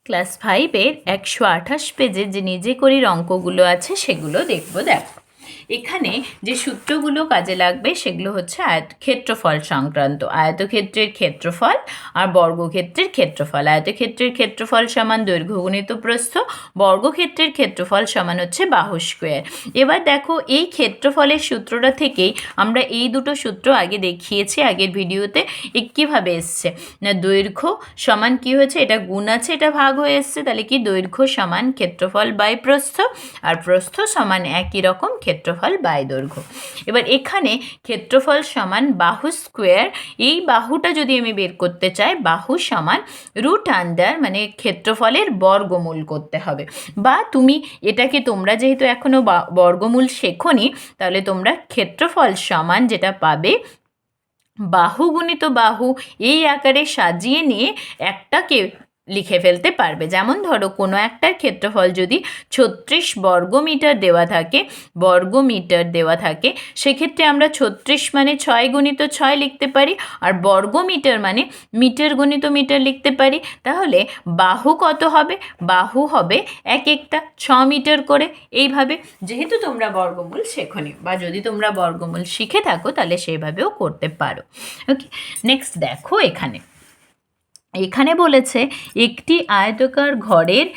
Class 5-এর 128 পেজে যে নিজে করির অঙ্কগুলো আছে সেগুলো দেখব। দেখো এখানে যে সূত্রগুলো কাজে লাগবে সেগুলো হচ্ছে ক্ষেত্রফল সংক্রান্ত। আয়তক্ষেত্রের ক্ষেত্রফল আর বর্গক্ষেত্রের ক্ষেত্রফল। আয়তক্ষেত্রের ক্ষেত্রফল সমান দৈর্ঘ্য গুণিত প্রস্থ, বর্গক্ষেত্রের ক্ষেত্রফল সমান হচ্ছে বাহু স্কোয়ার। এবার দেখো এই ক্ষেত্রফলের সূত্রটা থেকেই আমরা এই দুটো সূত্র আগে দেখিয়েছি আগের ভিডিওতে। কীভাবে এসছে না, দৈর্ঘ্য সমান কি হয়েছে, এটা গুণ আছে, এটা ভাগ হয়ে এসছে, তাহলে কি দৈর্ঘ্য সমান ক্ষেত্রফল বাই প্রস্থ, আর প্রস্থ সমান একই রকম ক্ষেত্রফল বাই দৈর্ঘ্য। এবার এখানে ক্ষেত্রফল সমান বাহু স্কোয়ার, এই বাহুটা যদি আমি বের করতে চাই, বাহু সমান রুট আন্ডার মানে ক্ষেত্রফলের বর্গমূল করতে হবে। বা তুমি এটাকে তোমরা যেহেতু এখনও বর্গমূল শেখোনি, তাহলে তোমরা ক্ষেত্রফল সমান যেটা পাবে বাহু গুণিত বাহু এই আকারে সাজিয়ে নিয়ে একটাকে লিখে ফেলতে পারবে। যেমন ধরো কোনো একটার ক্ষেত্রফল যদি 36 বর্গমিটার দেওয়া থাকে সেক্ষেত্রে আমরা 36 মানে 6 গুণিত 6 লিখতে পারি, আর বর্গমিটার মানে মিটার গুণিত মিটার লিখতে পারি। তাহলে বাহু কত হবে, বাহু হবে এক একটা 6 মিটার করে। এইভাবে যেহেতু তোমরা বর্গমূল শেখোনি, বা যদি তোমরা বর্গমূল শিখে থাকো তাহলে সেইভাবেও করতে পারো। ওকে, নেক্সট দেখো এখানে বলেছে একটি আয়তাকার ঘরের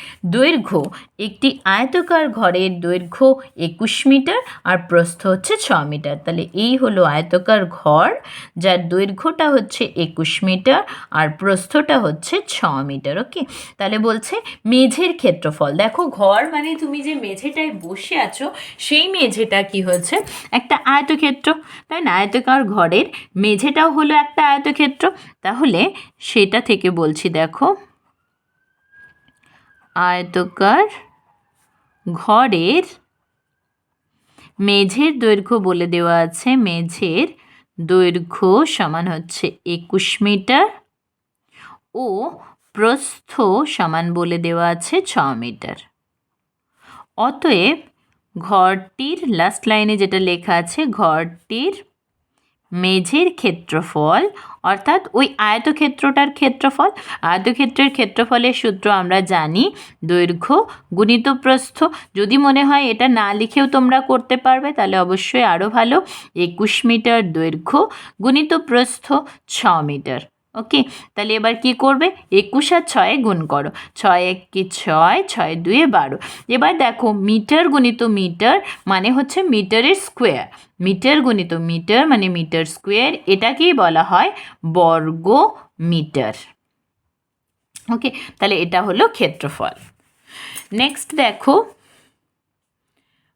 দৈর্ঘ্য 21 মিটার আর প্রস্থ হচ্ছে 6 মিটার। তাহলে এই হলো আয়তাকার ঘর যার দৈর্ঘ্যটা হচ্ছে 21 মিটার আর প্রস্থটা হচ্ছে 6 মিটার। ওকে, তাহলে বলছে মেঝের ক্ষেত্রফল। দেখো ঘর মানে তুমি যে মেঝেটায় বসে আছো সেই মেঝেটা কি হচ্ছে একটা আয়তক্ষেত্র, তাই না? আয়তাকার ঘরের মেঝেটাও হলো একটা আয়তক্ষেত্র। তাহলে সেটা থেকে বলছি, দেখো আয়তাকার ঘরের মেঝের দৈর্ঘ্য বলে দেওয়া আছে, মেঝের দৈর্ঘ্য সমান হচ্ছে 21 মিটার ও প্রস্থ সমান বলে দেওয়া আছে 6 মিটার। অতএব ঘরটির লাস্ট লাইনে যেটা লেখা আছে, ঘরটির মেঝের ক্ষেত্রফল অর্থাৎ ওই আয়তক্ষেত্রটার ক্ষেত্রফল। আয়তক্ষেত্রের ক্ষেত্রফলের সূত্র আমরা জানি দৈর্ঘ্য গুণিত প্রস্থ। যদি মনে হয় এটা না লিখেও তোমরা করতে পারবে তাহলে অবশ্যই আরও ভালো। 21 মিটার দৈর্ঘ্য গুণিত প্রস্থ 6 মিটার। ওকে, তাহলে এবার কি করবে, 21 আর 6 গুণ করো, 6 একে 6, 6 দুয়ে 12। এবার দেখো মিটার গুণিত মিটার মানে হচ্ছে মিটারের স্কোয়ার, মিটার গুণিত মিটার মানে মিটার স্কোয়ার, এটাকেই বলা হয় বর্গ মিটার। ওকে, তাহলে এটা হলো ক্ষেত্রফল। নেক্সট দেখো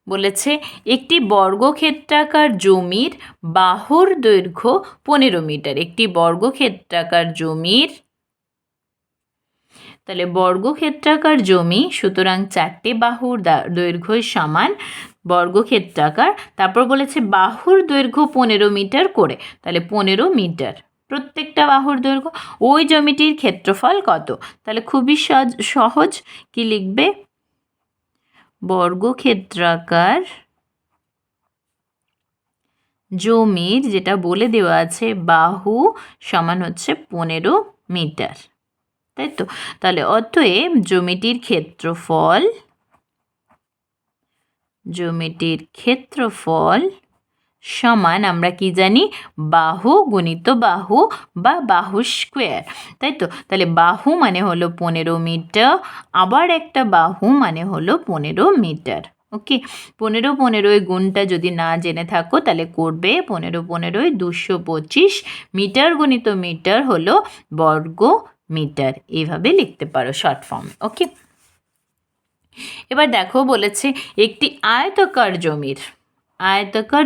বলেছে একটি বর্গক্ষেত্রাকার জমির বাহুর দৈর্ঘ্য 15 মিটার। একটি বর্গক্ষেত্রাকার জমির, তাহলে বর্গক্ষেত্রাকার জমি, সুতরাং 4টে বাহুর দৈর্ঘ্য সমান বর্গক্ষেত্রাকার। তারপর বলেছে বাহুর দৈর্ঘ্য 15 মিটার করে, তাহলে 15 মিটার প্রত্যেকটা বাহুর দৈর্ঘ্য। ওই জমিটির ক্ষেত্রফল কত? তাহলে খুবই সহজ, কি লিখবে, বর্গক্ষেত্রাকার জমির যেটা বলে দেওয়া আছে বাহু সমান হচ্ছে 15 মিটার, তাই তো? তাহলে অতএব জমিটির ক্ষেত্রফল সমান আমরা কি জানি, বাহু গুণিত বাহু বা বাহু স্কোয়ার, তাই তো? তাহলে বাহু মানে হলো 15 মিটার, আবার একটা বাহু মানে হলো 15 মিটার। ওকে, 15 15 গুণটা যদি না জেনে থাকো তাহলে করবে 15 15 225 মিটার গুণিত মিটার হলো বর্গ মিটার, এইভাবে লিখতে পারো শর্ট ফর্ম। ওকে, এবার দেখো বলেছে একটি আয়তাকার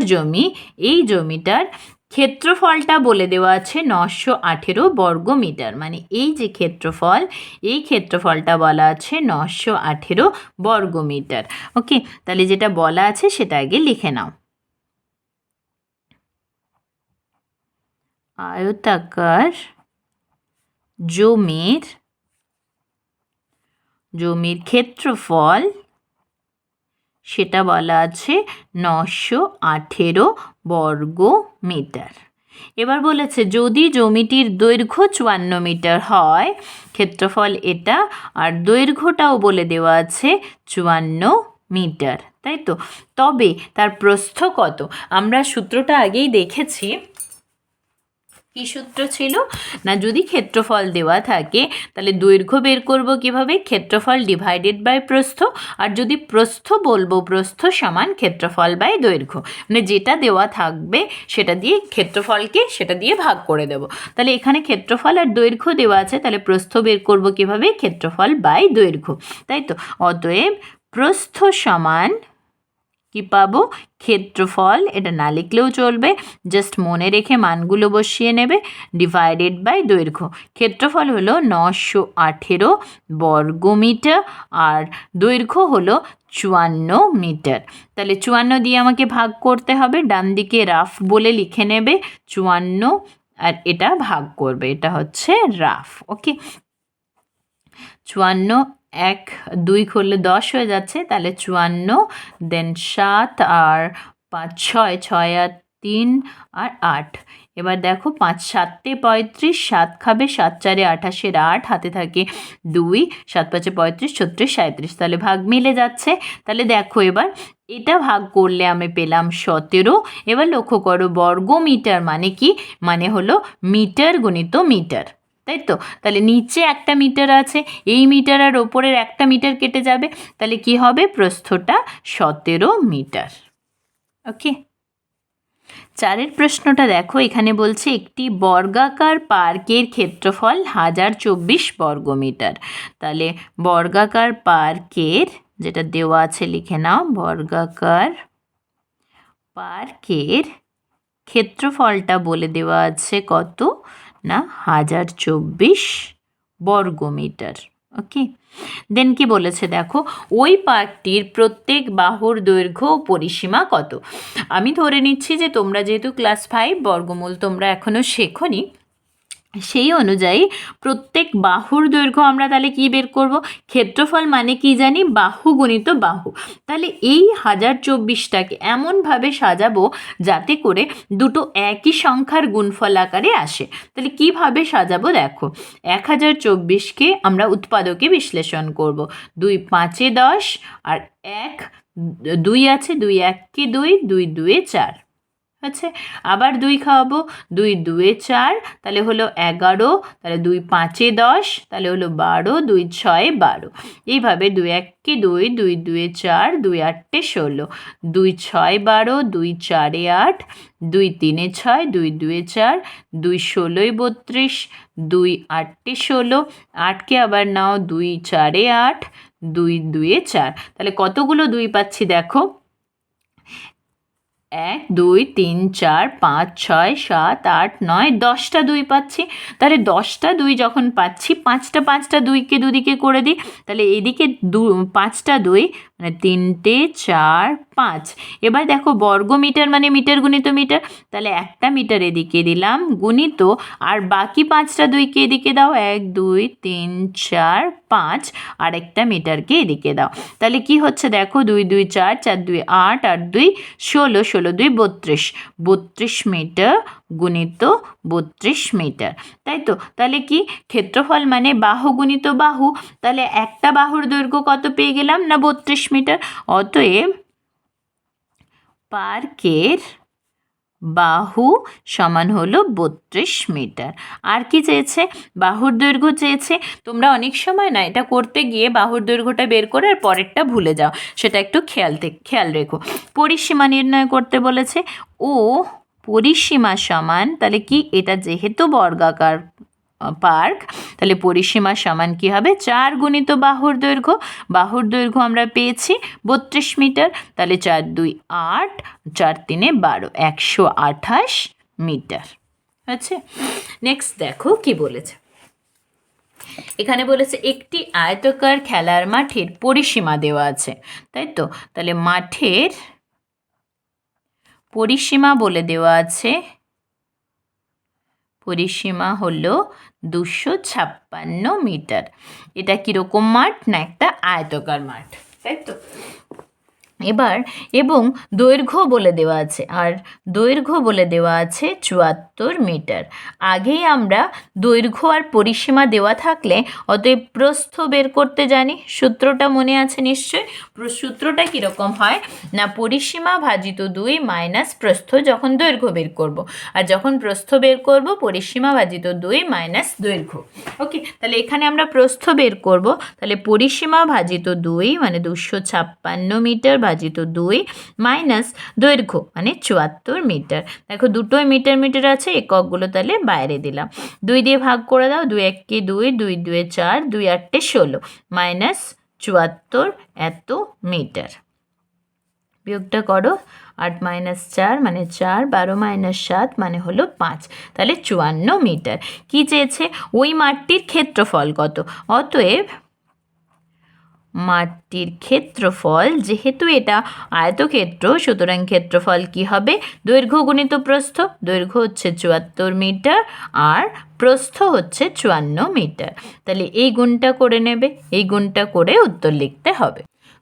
জমি, এই জমিটার ক্ষেত্রফলটা বলে দেওয়া আছে 918 বর্গ মিটার। মানে এই যে ক্ষেত্রফল, এই ক্ষেত্রফলটা বলা আছে 918 বর্গ মিটার। ওকে, তাহলে যেটা বলা আছে সেটা আগে লিখে নাও। আয়তাকার জমির ক্ষেত্রফল সেটা বলা আছে 918 বর্গ মিটার। এবার বলেছে যদি জমিটির দৈর্ঘ্য 54 মিটার হয়, ক্ষেত্রফল এটা, আর দৈর্ঘ্যটাও বলে দেওয়া আছে 54 মিটার, তাই তো। তবে তার প্রস্থ কত? আমরা সূত্রটা আগেই দেখেছি। কি সূত্র ছিল না, যদি ক্ষেত্রফল দেওয়া থাকে তাহলে দৈর্ঘ্য বের করব কিভাবে? ক্ষেত্রফল ডিভাইডেড বাই প্রস্থ। আর যদি প্রস্থ বলবো, প্রস্থ সমান ক্ষেত্রফল বাই দৈর্ঘ্য, মানে যেটা দেওয়া থাকবে সেটা দিয়ে ক্ষেত্রফলকে সেটা দিয়ে ভাগ করে দেব। তাহলে এখানে ক্ষেত্রফল আর দৈর্ঘ্য দেওয়া আছে, তাহলে প্রস্থ বের করব কিভাবে? ক্ষেত্রফল বাই দৈর্ঘ্য, তাই তো। অতএব প্রস্থ সমান কি পাবো? ক্ষেত্রফল, এটা না লিখলেও চলবে, জাস্ট মনে রেখে মানগুলো বসিয়ে নেবে, ডিভাইডেড বাই দৈর্ঘ্য। ক্ষেত্রফল হলো 918 বর্গমিটার আর দৈর্ঘ্য হলো 54 মিটার। তাহলে 54 দিয়ে আমাকে ভাগ করতে হবে, ডান দিকে রাফ বলে লিখে নেবে 54, আর এটা ভাগ করবে, এটা হচ্ছে রাফ। ওকে, 54 1 2 করলে 10 হয়ে যাচ্ছে, তাহলে 54, দেন 7 আর 5 6, 6 আর 3 আর 8। এবার দেখো 5 7 35, 7 খাবে, 7 4 28, 8 হাতে থাকে 2, 7 5 35, 36 37, তাহলে ভাগ মিলে যাচ্ছে। তাহলে দেখো এবার এটা ভাগ করলে আমি পেলাম 17। এবার লক্ষ্য করো বর্গমিটার মানে কি? মানে হলো মিটার গুণিত মিটার, তাই তো। তাহলে নিচে একটা মিটার আছে, এই মিটার আর ওপরের একটা মিটার কেটে যাবে, তাহলে কি হবে? প্রস্থটা 17 মিটার। ওকে, 4 প্রশ্নটা দেখো, এখানে বলছে একটি বর্গাকার পার্কের ক্ষেত্রফল 1024 বর্গমিটার। তাহলে বর্গাকার পার্কের, যেটা দেওয়া আছে লিখে নাও, বর্গাকার পার্কের ক্ষেত্রফলটা বলে দেওয়া আছে কত না 1024 বর্গমিটার। ওকে, দেন কি বলেছে দেখো, ওই পার্কটির প্রত্যেক বাহুর দৈর্ঘ্য ও পরিসীমা কত? আমি ধরে নিচ্ছি যে তোমরা যেহেতু ক্লাস 5, বর্গমূল তোমরা এখনও শেখোনি, সেই অনুযায়ী প্রত্যেক বাহুর দৈর্ঘ্য আমরা তাহলে কি বের করব? ক্ষেত্রফল মানে কি জানি? বাহু গুণিত বাহু। তাহলে এই 1024টাকে এমনভাবে সাজাবো যাতে করে দুটো একই সংখ্যার গুণফল আকারে আসে। তাহলে কিভাবে সাজাবো দেখো, 1024কে আমরা উৎপাদকে বিশ্লেষণ করব। 2 5 10 আর 1 2 আছে, 2 1 কি 2, 2 2 4 আছে, আবার 2 খাওয়াবো, 2 2 4, তাহলে হলো 11, তাহলে 2 5 10, তাহলে হলো 12, 2 6 12। এইভাবে 2 1 কি 2, 2 2 4, 2 8 16, 2 6 12, 2 4 8, 2 3 6, 2 2 4, 2 16 32, 2 8 16, 8কে আবার নাও, 2 4 8, 2 2 4। তাহলে কতগুলো 2 পাচ্ছি দেখো, 1 2 3 4 5 6 7 8 9 10টা 2 পাচ্ছি। তাহলে 10টা 2 যখন পাচ্ছি, 5টা 2কে দুদিকে করে দিই, তাহলে এদিকে 5টা 2 মানে 3টে 4 5। এবার দেখো বর্গমিটার মানে মিটার গুণিত মিটার, তাহলে একটা মিটার এদিকে দিলাম গুণিত, আর বাকি 5টা 2কে এদিকে দাও, 1 2 3 4 5, আর একটা মিটারকে এদিকে দাও। তাহলে কি হচ্ছে দেখো, 2 2 4 4 2 8 8 2 16 16 2 32, 32 মিটার গুণিত 32 মিটার, তাই তো। তাহলে কি ক্ষেত্রফল মানে বাহু গুণিত বাহু, তাহলে একটা বাহুর দৈর্ঘ্য কত পেয়ে গেলাম না 32 মিটার। অতএব পার্কের বাহু সমান হলো 32 মিটার। আর কি চেয়েছে? বাহুর দৈর্ঘ্য চেয়েছে। তোমরা অনেক সময় না এটা করতে গিয়ে বাহুর দৈর্ঘ্যটা বের করে আর পরেরটা ভুলে যাও, সেটা একটু খেয়াল রেখো। পরিসীমা নির্ণয় করতে বলেছে, ও পরিসীমা সমান, তাহলে কি এটা যেহেতু বর্গাকার পার্ক, তাহলে পরিসীমা সমান কি হবে? 4 গুণিত বাহুর দৈর্ঘ্য। বাহুর দৈর্ঘ্য আমরা পেয়েছি 32 মিটার, তাহলে 4 2 8, 4 3 12, 128 মিটার। আচ্ছা, নেক্সট দেখো কি বলেছে। এখানে বলেছে একটি আয়তাকার খেলার মাঠের পরিসীমা দেওয়া আছে, তাই তো। তাহলে মাঠের পরিসীমা বলে দেওয়া আছে, পরিসীমা হলো 256 মিটার। এটা কীরকম মাঠ? না একটা আয়তাকার মাঠ, তাই তো। এবার এবং দৈর্ঘ্য বলে দেওয়া আছে, আর দৈর্ঘ্য বলে দেওয়া আছে ৭৪ মিটার। আগেই আমরা দৈর্ঘ্য আর পরিসীমা দেওয়া থাকলে অতএব প্রস্থ বের করতে জানি। সূত্রটা মনে আছে নিশ্চয়। সূত্রটা কীরকম হয় না, পরিসীমা ভাজিত ২ মাইনাস প্রস্থ যখন দৈর্ঘ্য বের করব, আর যখন প্রস্থ বের করব পরিসীমা ভাজিত ২ মাইনাস দৈর্ঘ্য। ওকে, তাহলে এখানে আমরা প্রস্থ বের করব, তাহলে পরিসীমা ভাজিত ২ মানে ২৫৬ মিটার ভাজিত ২ মাইনাস দৈর্ঘ্য মানে ৭৪ মিটার। দেখো দুটোই মিটার মিটার আছে, এককগুলো তাহলে বাইরে দিলাম। ২ দিয়ে ভাগ করে দাও, ২ ১কে ২, ২ ২ ৪, ২ ৮ ১৬ মাইনাস ৭৪ এত মিটার। বিয়োগটা করো, ৮ মাইনাস ৪ মানে ৪, ১২ মাইনাস ৭ মানে হলো ৫, তাহলে ৫৪ মিটার। কি চেয়েছে? ওই মাঠটির ক্ষেত্রফল কত। অতএব মাঠটির ক্ষেত্রফল, যেহেতু এটা আয়তক্ষেত্র সুতরাং ক্ষেত্রফল কি হবে? দৈর্ঘ্য গুণিত প্রস্থ। দৈর্ঘ্য হচ্ছে ৭৪ মিটার আর প্রস্থ হচ্ছে ৫৪ মিটার। তাহলে এই গুণটা করে নেবে, এই গুণটা করে উত্তর লিখতে হবে।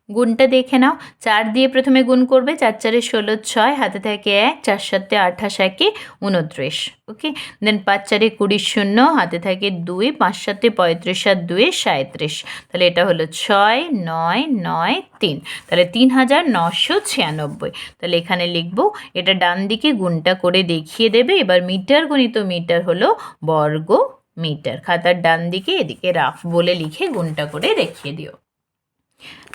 গুণটা দেখে নাও। ৪ দিয়ে প্রথমে গুণ করবে, ৪ ৪ ১৬ ৬, হাতে থাকে ১, ৪ ৭ ২৮, ১ ২৯। ওকে, দেন ৫ ৪ ২০ 0, হাতে থাকে ২, ৫ ৭ ৩৫ আর ২ ৩৭। তাহলে এটা হলো ৬ ৯ ৯ ৩, তাহলে ৩৯৯৬। তাহলে এখানে লিখবো, এটা ডান দিকে গুণটা করে দেখিয়ে দেবে। এবার মিটার গুণিত মিটার হলো বর্গ মিটার। খাতার ডান দিকে এদিকে রাফ বলে লিখে গুণটা করে দেখিয়ে দিও।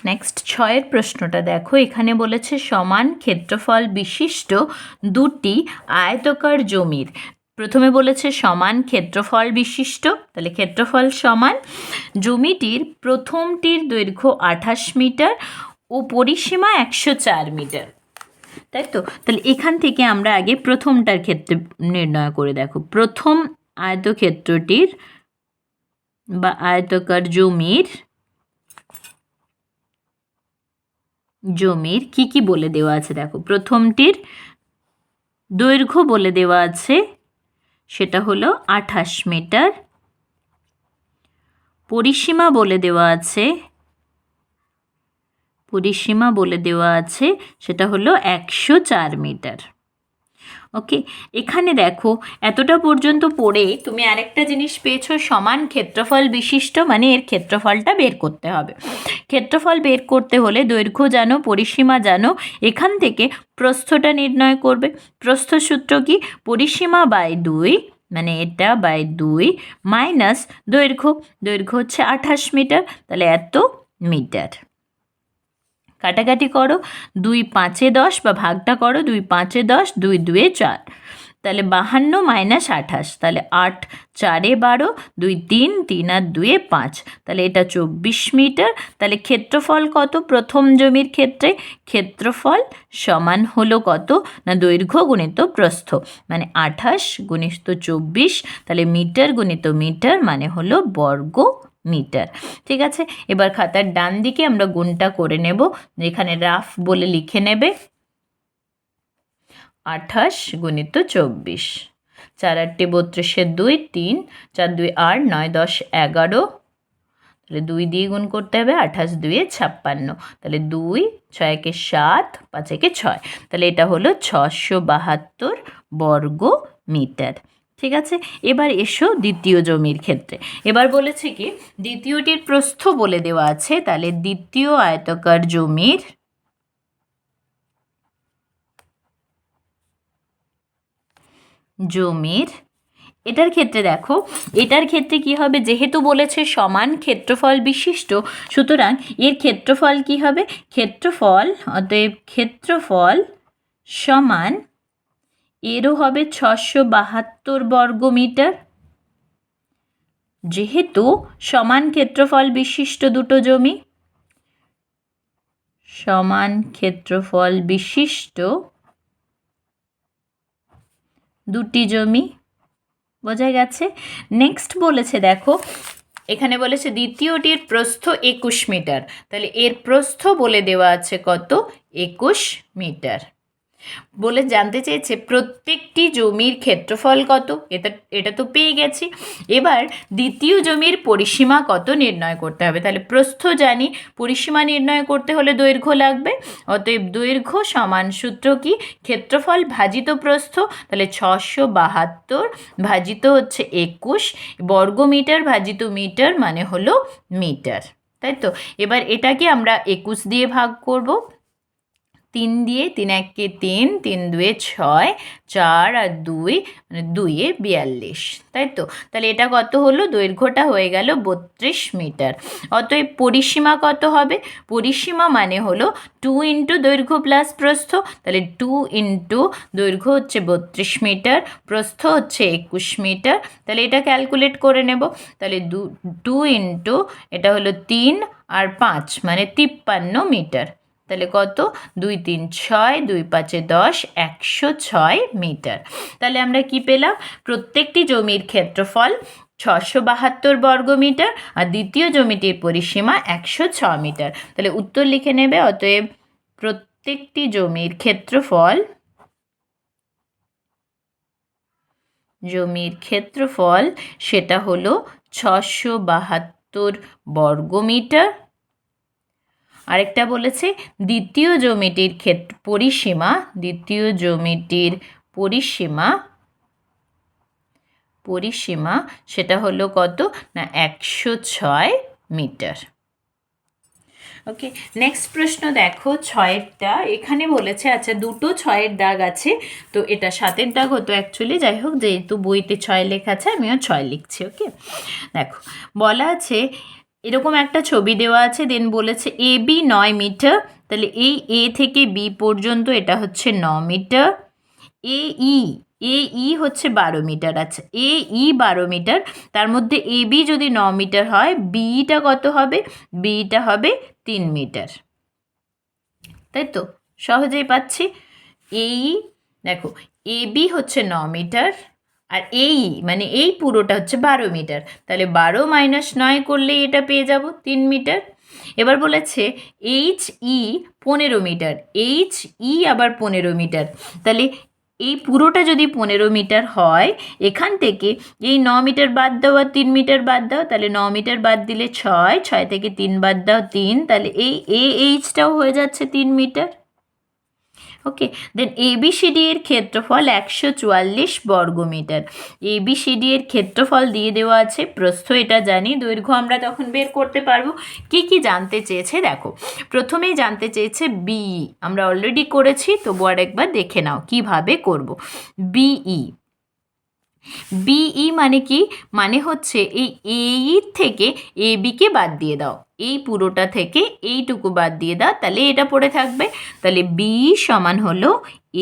নেক্সট ৬-এর প্রশ্নটা দেখো। এখানে বলেছে সমান ক্ষেত্রফল বিশিষ্ট দুটি আয়তকার জমির। প্রথমে বলেছে সমান ক্ষেত্রফল বিশিষ্ট, তাহলে ক্ষেত্রফল সমান। জমিটির প্রথমটির দৈর্ঘ্য ২৮ মিটার ও পরিসীমা ১০৪ মিটার, তাই তো? তাহলে এখান থেকে আমরা আগে প্রথমটার ক্ষেত্রে নির্ণয় করে দেখো। প্রথম আয়তক্ষেত্রটির বা আয়তকার জমির কি কি বলে দেওয়া আছে দেখো। প্রথমটির দৈর্ঘ্য বলে দেওয়া আছে, সেটা হলো ২৮ মিটার। পরিসীমা বলে দেওয়া আছে, সেটা হলো ১০৪ মিটার। ওকে, এখানে দেখো এতটা পর্যন্ত পড়ে তুমি আরেকটা জিনিস পেয়েছো, সমান ক্ষেত্রফল বিশিষ্ট, মানে এর ক্ষেত্রফলটা বের করতে হবে। ক্ষেত্রফল বের করতে হলে দৈর্ঘ্য জানো, পরিসীমা জানো, এখান থেকে প্রস্থটা নির্ণয় করবে। প্রস্থ সূত্র কি? পরিসীমা বাই ২, মানে এটা বাই ২ মাইনাস দৈর্ঘ্য হচ্ছে ২৮ মিটার, তাহলে এত মিটার। কাটাকাটি করো, ২ ৫ ১০ বা ভাগটা করো, ২ ৫ ১০, ২ ২ ৪, তাহলে ৫২ মাইনাস ২৮, তাহলে ৮ ৪ ১২, ২ ৩, ৩ আর ২ ৫, তাহলে এটা ২৪ মিটার। তাহলে ক্ষেত্রফল কত প্রথম জমির ক্ষেত্রে? ক্ষেত্রফল সমান হলো কত না দৈর্ঘ্য গুণিত প্রস্থ, মানে ২৮ গুণিত ২৪, তাহলে মিটার গুণিত মিটার মানে হলো বর্গ মিটার। ঠিক আছে, এবার খাতার ডান দিকে আমরা গুণটা করে নেব, যেখানে রাফ বলে লিখে নেবে ২৮ গুণিত ২৪। ৪ ৮ ৩২, ২ ৩, ৪ ২ ৮, ৯ ১০ ১১, তাহলে ২ দিয়ে গুণ করতে হবে, ২৮ ২ ৫৬, তাহলে ২ ৬ একে ৭, ৫ একে ৬, তাহলে এটা হলো ৬৭২ বর্গ মিটার। ঠিক আছে, এবার এসো দ্বিতীয় জমির ক্ষেত্রে। এবার বলেছে কি দ্বিতীয়টির প্রস্থ বলে দেওয়া আছে, তাহলে দ্বিতীয় আয়তকার জমির এটার ক্ষেত্রে দেখো, এটার ক্ষেত্রে কি হবে? যেহেতু বলেছে সমান ক্ষেত্রফল বিশিষ্ট, সুতরাং এর ক্ষেত্রফল কি হবে? অতএব ক্ষেত্রফল সমান এরও হবে ৬৭২ বর্গ মিটার। যেহেতু সমান ক্ষেত্রফল বিশিষ্ট দুটো জমি, সমান ক্ষেত্রফল বিশিষ্ট দুটি জমি, বোঝা গেছে? নেক্সট বলেছে দেখো, এখানে বলেছে দ্বিতীয়টির প্রস্থ ২১ মিটার, তাহলে এর প্রস্থ বলে দেওয়া আছে কত? ২১ মিটার। বলে জানতে চেয়েছে প্রত্যেকটি জমির ক্ষেত্রফল কত, এটা তো পেয়ে গেছি। এবার দ্বিতীয় জমির পরিসীমা কত নির্ণয় করতে হবে। তাহলে প্রস্থ জানি, পরিসীমা নির্ণয় করতে হলে দৈর্ঘ্য লাগবে। অতএব দৈর্ঘ্য সমান সূত্র কি, ক্ষেত্রফল ভাজিত প্রস্থ। তাহলে 672 ভাজিত হচ্ছে 21 বর্গমিটার ভাজিত মিটার মানে হলো মিটার, তাই তো। এবার এটাকে আমরা 21 দিয়ে ভাগ করব, 3 দিয়ে, 3 একে 3, 3 দুয়ে 6, 4 আর 2 মানে 2 42, তাই তো। তাহলে এটা কত হলো, দৈর্ঘ্যটা হয়ে গেল 32 মিটার। অতএব পরিসীমা কত হবে, পরিসীমা মানে হলো 2 ইন্টু দৈর্ঘ্য প্লাস প্রস্থ। তাহলে 2 ইন্টু দৈর্ঘ্য হচ্ছে 32 মিটার, প্রস্থ হচ্ছে 21 মিটার। তাহলে এটা ক্যালকুলেট করে নেব। তাহলে 2 ইন্টু এটা হলো 3 আর 5 মানে 53 মিটার। তাহলে কত, 2 3 6, 2 5 10, 106 মিটার। তাহলে আমরা কি পেলাম, প্রত্যেকটি জমির ক্ষেত্রফল 672 বর্গমিটার আর দ্বিতীয় জমিটির পরিসীমা 106 মিটার। তাহলে উত্তর লিখে নেবে। অতএব প্রত্যেকটি জমির ক্ষেত্রফল সেটা হলো 672 বর্গমিটার। আরেকটা বলেছে দ্বিতীয় জমিটির পরিসীমা সেটা হলো কত না 106 মিটার। ওকে, নেক্সট প্রশ্ন দেখো 6এরটা। এখানে বলেছে আচ্ছা দুটো 6-এর দাগ আছে, তো এটা 7-এর দাগ হতো অ্যাকচুয়ালি, যাই হোক যেহেতু বইতে 6 লেখা আছে আমিও 6 লিখছি। ওকে, দেখো বলা আছে এরকম একটা ছবি দেওয়া আছে, দেন বলেছে এ বি 9 মিটার। তাহলে এই এ থেকে বি পর্যন্ত এটা হচ্ছে 9 মিটার। এ ই হচ্ছে 12 মিটার। আচ্ছা এ ই 12 মিটার, তার মধ্যে এ বি যদি 9 মিটার হয়, বিটা কত হবে, বিটা হবে 3 মিটার, তাই তো। সহজেই পাচ্ছি। এই দেখো এ বি হচ্ছে 9 মিটার আর এই মানে এই পুরোটা হচ্ছে 12 মিটার। তাহলে 12 মাইনাস 9 করলেই এটা পেয়ে যাব 3 মিটার। এবার বলেছে এইচ ই 15 মিটার, এইচ ই আবার 15 মিটার। তাহলে এই পুরোটা যদি 15 মিটার হয়, এখান থেকে এই 9 মিটার বাদ দাও আর 3 মিটার বাদ দাও। তাহলে 9 মিটার বাদ দিলে 6, 6 থেকে 3 বাদ দাও 3, তাহলে এই এইচটাও হয়ে যাচ্ছে 3 মিটার। ওকে, দেন এবিসিডি এর ক্ষেত্রফল 144 বর্গমিটার। এবিসিডি এর ক্ষেত্রফল দিয়ে দেওয়া আছে, প্রস্থ এটা জানি, দৈর্ঘ্য আমরা তখন বের করতে পারবো। কি কি জানতে চেয়েছে দেখো, প্রথমেই জানতে চেয়েছে বিই, আমরা অলরেডি করেছি, তবু আর একবার দেখে নাও কিভাবে করব। বিই মানে কি, মানে হচ্ছে এই এই থেকে এ বিকে বাদ দিয়ে দাও, এই পুরোটা থেকে এইটুকু বাদ দিয়ে দাও, তাহলে এটা পড়ে থাকবে। তাহলে বি সমান হলো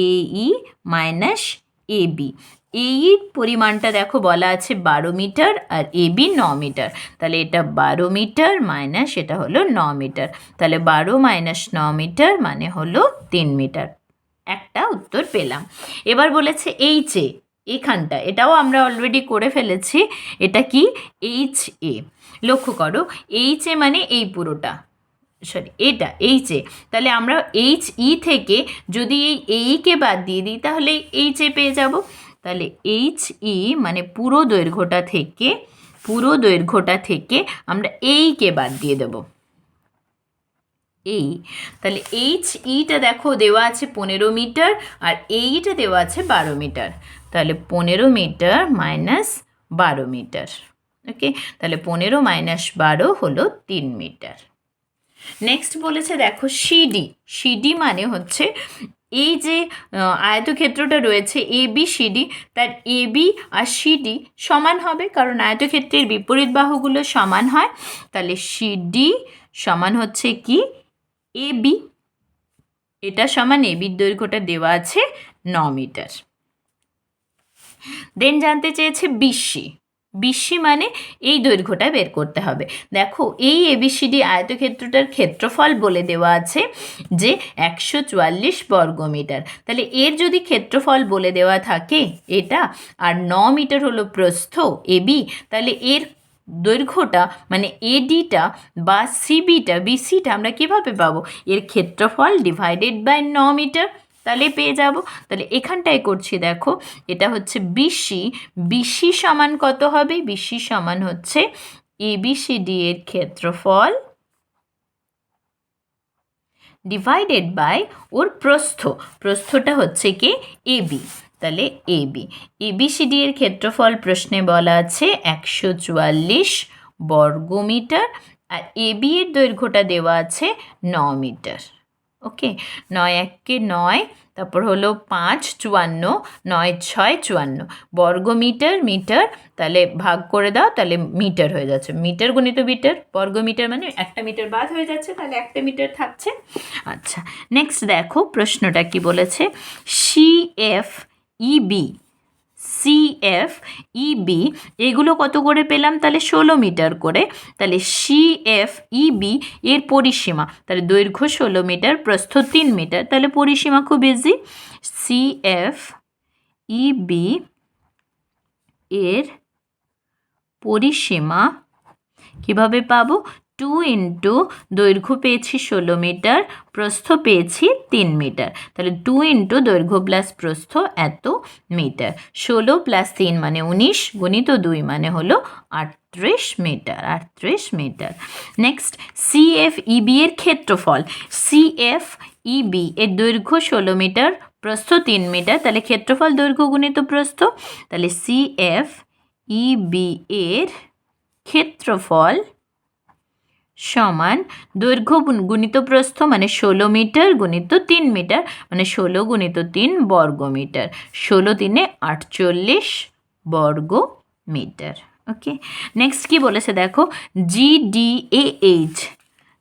এই মাইনাস এ বি। এই পরিমাণটা দেখো বলা আছে 12 metre R A B 9 metre. তাহলে এটা 12 মিটার মাইনাস এটা হলো 9 মিটার। তাহলে 12 মাইনাস 9 মিটার মানে হলো 3 মিটার। একটা উত্তর পেলাম। এবার বলেছে এইচে, এখানটা এটাও আমরা অলরেডি করে ফেলেছি। এটা কি, এইচ এ। লক্ষ্য করো এইচ এ মানে এই পুরোটা, সরি এটা এইচ এ। তাহলে আমরা এইচ ই থেকে যদি এই এইকে বাদ দিয়ে দিই তাহলে এইচ এ পেয়ে যাব। তাহলে এইচ ই মানে পুরো দৈর্ঘ্যটা থেকে আমরা এইকে বাদ দিয়ে দেবো, এই। তাহলে এইচ ইটা দেখো দেওয়া আছে 15 মিটার আর এইটা দেওয়া আছে 12 মিটার। তাহলে 15 মিটার মাইনাস 12 মিটার। ওকে, তাহলে 15 মাইনাস 12 হলো 3 মিটার। নেক্সট বলেছে দেখো সিডি মানে হচ্ছে এই যে আয়তক্ষেত্রটা রয়েছে এ বি সিডি, তার এ বি আর সিডি সমান হবে, কারণ আয়তক্ষেত্রের বিপরীত বাহুগুলো সমান হয়। তাহলে সিডি সমান হচ্ছে কি এ বি, এটা সমান এ বির দৈর্ঘ্যটা দেওয়া আছে 9 মিটার। দেন জানতে চেয়েছে বিসি মানে এই দৈর্ঘ্যটা বের করতে হবে। দেখো এই এবিসিডি আয়তক্ষেত্রটার ক্ষেত্রফল বলে দেওয়া আছে যে 144 বর্গমিটার। তাহলে এর যদি ক্ষেত্রফল বলে দেওয়া থাকে এটা, আর 9 মিটার হলো প্রস্থ এবি, তাহলে এর দৈর্ঘ্যটা মানে এডিটা বা বিসিটা আমরা কিভাবে পাবো, এর ক্ষেত্রফল ডিভাইডেড বাই 9 মিটার। তাহলে পেয়ে যাব। তাহলে এখানটায় করছি দেখো, এটা হচ্ছে বিসি, বিসি সমান কত হবে? বিসি সমান হচ্ছে এবিসিডি এর ক্ষেত্রফল ডিভাইডেড বাই ওর প্রস্থ, প্রস্থটা হচ্ছে কি এবি, তাহলে এবি, এবিসিডি এর ক্ষেত্রফল প্রশ্নে বলা আছে 144 বর্গমিটার, আর এবি এর দৈর্ঘ্যটা দেওয়া আছে 9 মিটার। ওকে, 9 একে 9, তারপর হলো 5 54, 9 6 54 বর্গমিটার, মিটার, তাহলে ভাগ করে দাও, তাহলে মিটার হয়ে যাচ্ছে, মিটার গুণিত মিটার, বর্গমিটার মানে একটা মিটার বাদ হয়ে যাচ্ছে, তাহলে একটা মিটার থাকছে। আচ্ছা, নেক্সট দেখো প্রশ্নটা কি বলেছে, সিএফ ইবি, সিএফ ইবি এগুলো কত করে পেলাম? তাহলে 16 মিটার করে। তাহলে সিএফ ইবি এর পরিসীমা, তাহলে দৈর্ঘ্য 16 মিটার, প্রস্থ 3 মিটার, তাহলে পরিসীমা খুব ইজি, সিএফ ইবি এর পরিসীমা কিভাবে পাবো? 2 ইন্টু দৈর্ঘ্য পেয়েছি 16 মিটার, প্রস্থ পেয়েছি 3 মিটার, তাহলে 2 ইন্টু দৈর্ঘ্য প্লাস প্রস্থ এত মিটার, 16 প্লাস 3 মানে 19, গুণিত 2 মানে হলো 38 মিটার, 38 মিটার। নেক্সট, সিএফ ইবি এর ক্ষেত্রফল, সিএফ ইবি এর দৈর্ঘ্য 16 মিটার, প্রস্থ 3 মিটার, তাহলে ক্ষেত্রফল দৈর্ঘ্য গুণিত প্রস্থ, তাহলে সিএফ ইবি এর ক্ষেত্রফল সমান দৈর্ঘ্য গুণিত প্রস্থ মানে 16 মিটার গুণিত 3 মিটার, মানে 16 গুণিত 3 বর্গ মিটার, 16 3 48 বর্গ মিটার। ওকে, নেক্সট কি বলেছে দেখো, জিডিএইচ,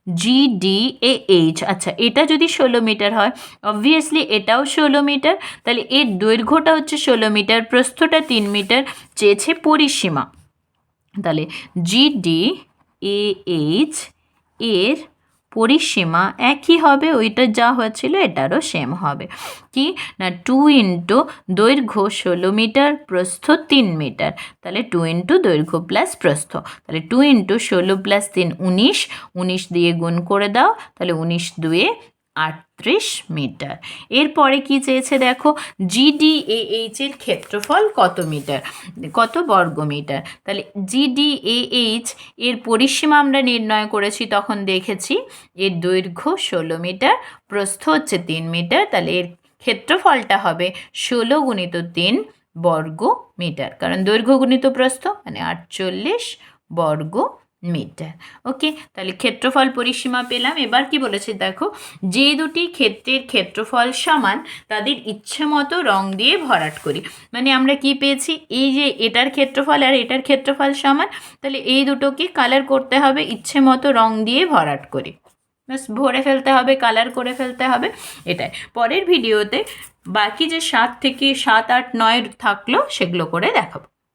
জিডিএইচ, আচ্ছা এটা যদি 16 মিটার হয়, অবভিয়াসলি এটাও 16 মিটার, তাহলে এর দৈর্ঘ্যটা হচ্ছে 16 মিটার, প্রস্থটা 3 মিটার, চেয়েছে পরিসীমা, তাহলে জিডিএইচ এর পরিসীমা একই হবে, ওইটা যা হয়েছিল এটারও সেম হবে, কি না 2 ইন্টু দৈর্ঘ্য 16 মিটার, প্রস্থ 3 মিটার, তাহলে 2 ইন্টু দৈর্ঘ্য প্লাস প্রস্থ, তাহলে 2 ইন্টু 16 প্লাস 3 19, 19 দিয়ে গুণ করে দাও, তাহলে 19 2 38 মিটার। এরপরে কি চেয়েছে দেখো, জিডিএইচ এর ক্ষেত্রফল কত মিটার, কত বর্গ মিটার, তাহলে জিডিএইচ এর পরিসীমা আমরা নির্ণয় করেছি, তখন দেখেছি এর দৈর্ঘ্য 16 মিটার, প্রস্থ হচ্ছে 3 মিটার, তাহলে এর ক্ষেত্রফলটা হবে 16 গুণিত 3 বর্গ মিটার, কারণ দৈর্ঘ্য গুণিত প্রস্থ মানে 48 বর্গ মিটার। ওকে, তাহলে ক্ষেত্রফল পরিসীমা পেলাম। এবার কি বলেছে দেখো, যে দুটি ক্ষেত্রের ক্ষেত্রফল সমান তাদের ইচ্ছে মতো রং দিয়ে ভরাট করি, মানে আমরা কি পেয়েছি, এই যে এটার ক্ষেত্রফল আর এটার ক্ষেত্রফল সমান, তাহলে এই দুটোকে কালার করতে হবে, ইচ্ছে মতো রং দিয়ে ভরাট করি, ব্যাস ভরে ফেলতে হবে, কালার করে ফেলতে হবে, এটাই। পরের ভিডিওতে বাকি যে 7 থেকে 7 8 9 থাকলো সেগুলো করে দেখাবো।